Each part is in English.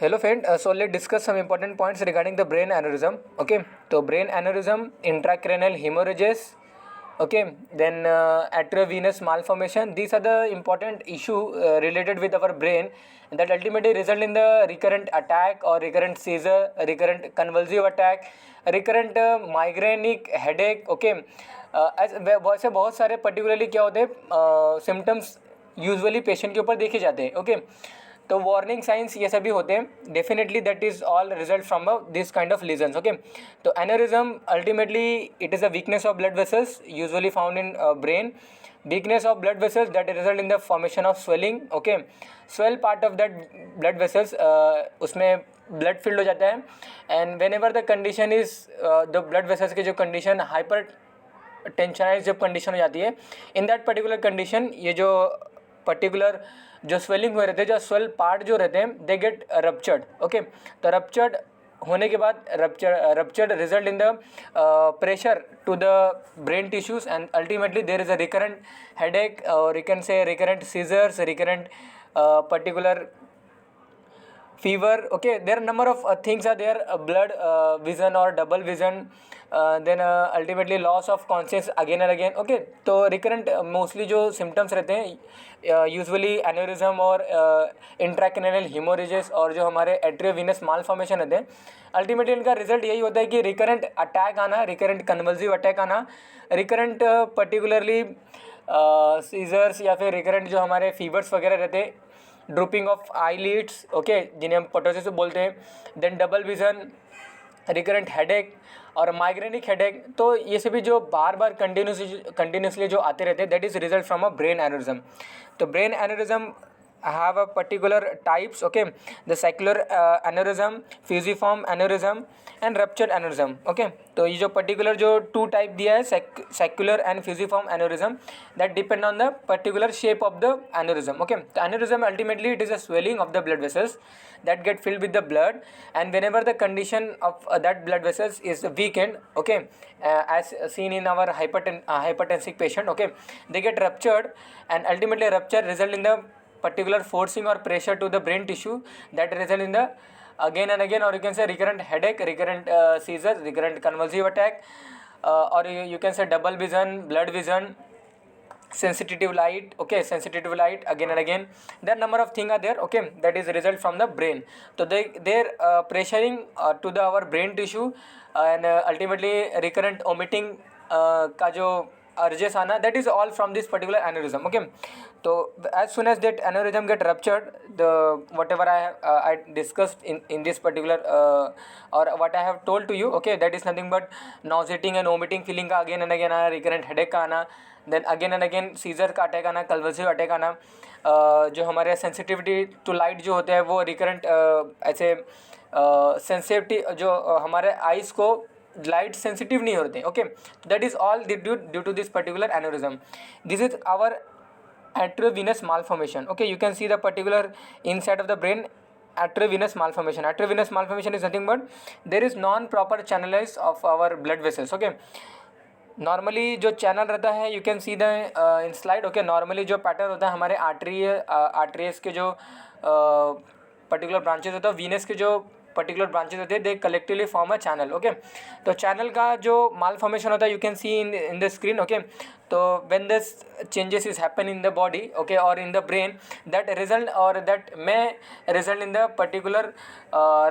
Hello friend, so let's discuss some important points regarding the brain aneurysm. Okay, so brain aneurysm, intracranial hemorrhages, okay, then arteriovenous malformation. These are the important issue related with our brain that ultimately result in the recurrent attack or recurrent seizure, recurrent convulsive attack, recurrent migrainic headache. Okay, वैसे बहुत सारे particularly क्या होते हैं symptoms usually patient के ऊपर देखे जाते हैं. ओके, तो वार्निंग साइंस ये सभी होते हैं. Definitely that is all result from this kind of lesions. Okay, तो aneurysm ultimately it is a weakness of blood vessels usually found in brain. weakness of blood vessels that result in the formation of swelling. Okay, swell part of that blood vessels, उसमें blood filled हो जाता है. and whenever the condition is the blood vessels की जो condition hyper tensionise जब condition हो जाती है, इन दैट पर्टिकुलर कंडीशन ये जो पर्टिकुलर जो स्वेलिंग हुए रहते हैं, जो स्वेल पार्ट जो रहते हैं, दे गेट रप्चर्ड. ओके, तो रप्चर्ड होने के बाद ruptured result in the pressure to the brain tissues and ultimately there is a recurrent headache और you can say recurrent seizures, recurrent particular fever. Okay, there are number of things are there, blood vision or double vision, then ultimately loss of conscious again and again. Okay, तो recurrent mostly जो symptoms रहते हैं usually aneurysm और intracranial हेमोरेजेस और जो हमारे atrioveneous malformation रहते हैं, अल्टीमेटली इनका रिजल्ट यही होता है कि रिकरेंट अटैक आना, रिकरेंट कन्वल्सिव अटैक आना, रिकरेंट पर्टिकुलरली सीजर्स या फिर रिकरेंट जो हमारे फीवर्स वगैरह रहते हैं, ड्रूपिंग ऑफ आईलिड्स, ओके, जिन्हें हम पटोसिस बोलते हैं, then double vision, recurrent headache और माइग्रेनिक हेडेक. तो ये सभी जो बार बार कंटिन्यूसली जो आते रहते हैं, that is result from a brain aneurysm. तो brain aneurysm have a particular types. Okay, the secular aneurysm, fusiform aneurysm and ruptured aneurysm. Okay, तो ये जो particular जो two type दिया है, secular and fusiform aneurysm, that depend on the particular shape of the aneurysm. Okay, the aneurysm ultimately it is a swelling of the blood vessels that get filled with the blood, and whenever the condition of that blood vessels is weakened, okay, as seen in our hypertensive patient, okay, they get ruptured and ultimately rupture result in the particular forcing or pressure to the brain tissue that result in the again and again, or you can say recurrent headache, recurrent seizure, recurrent convulsive attack, or you can say double vision, blood vision, sensitive light. Okay, sensitive light again and again. There number of things are there. Okay, that is result from the brain. So they're pressuring to the our brain tissue and ultimately recurrent omitting का जो urges आना, that is all from this particular aneurysm. Okay, so as soon as that aneurysm get ruptured, the whatever I discussed in this particular or what I have told to you, okay, that is nothing but nauseating and vomiting feeling का again and again आना, recurrent headache का आना, then again and again seizure का attack आना, convulsive attack आना, जो हमारे sensitivity to light जो होते हैं वो रिकरेंट ऐसे सेंसिटिविटी जो हमारे आइज़ को लाइट सेंसिटिव नहीं होते. Okay, that is all due to this particular aneurysm. This is our arteriovenous malformation. Okay, you can see the particular inside of the brain arteriovenous malformation. Arteriovenous malformation is nothing but there is non proper channelize of our blood vessels. Okay, normally जो channel रहता है, you can see the in slide. Okay, normally जो pattern होता है हमारे arteries के जो particular branches होता है, वीनस के जो पर्टिकुलर ब्रांचेज होते हैं, they collectively form a channel. Okay, तो चैनल का जो माल फॉर्मेशन होता है you can see in the screen. Okay, तो when this changes is happen in the body, okay, और in the brain, that result और that may result in the particular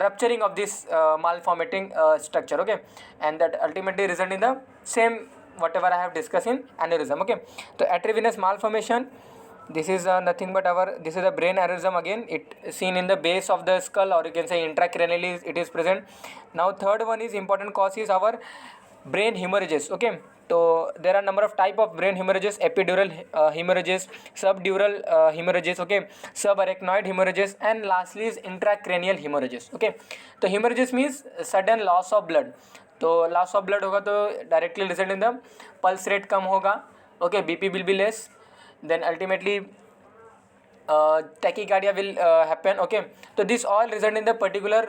rupturing of this malformating structure. Okay, and that ultimately result in the same whatever I have discussed in aneurysm. Okay, so arteriovenous malformation, this is nothing but this is the brain aneurysm. Again, it seen in the base of the skull, or you can say intracranially it is present. Now third one is important cause is our brain hemorrhages. Okay, so there are number of type of brain hemorrhages: epidural hemorrhages, subdural hemorrhages, okay, subarachnoid hemorrhages, and lastly is intracranial hemorrhages. Okay, तो hemorrhages means sudden loss of blood. तो loss of blood होगा तो directly result in the pulse rate कम होगा. Okay, BP will be less, then ultimately tachycardia will happen. Okay, so this all result in the particular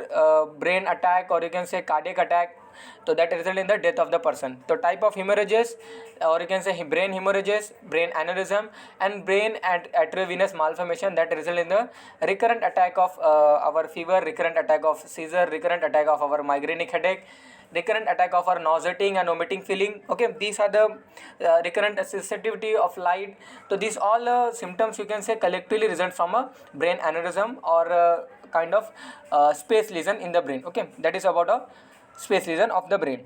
brain attack, or you can say cardiac attack. so that result in the death of the person. So type of hemorrhages, or you can say brain hemorrhages, brain aneurysm, and brain arteriovenous malformation that result in the recurrent attack of our fever, recurrent attack of seizure, recurrent attack of our migrainic headache, recurrent attack of our nauseating and vomiting feeling. Okay, these are the recurrent sensitivity of light. So these all symptoms you can say collectively result from a brain aneurysm or kind of space lesion in the brain. Okay, that is about a space lesion of the brain.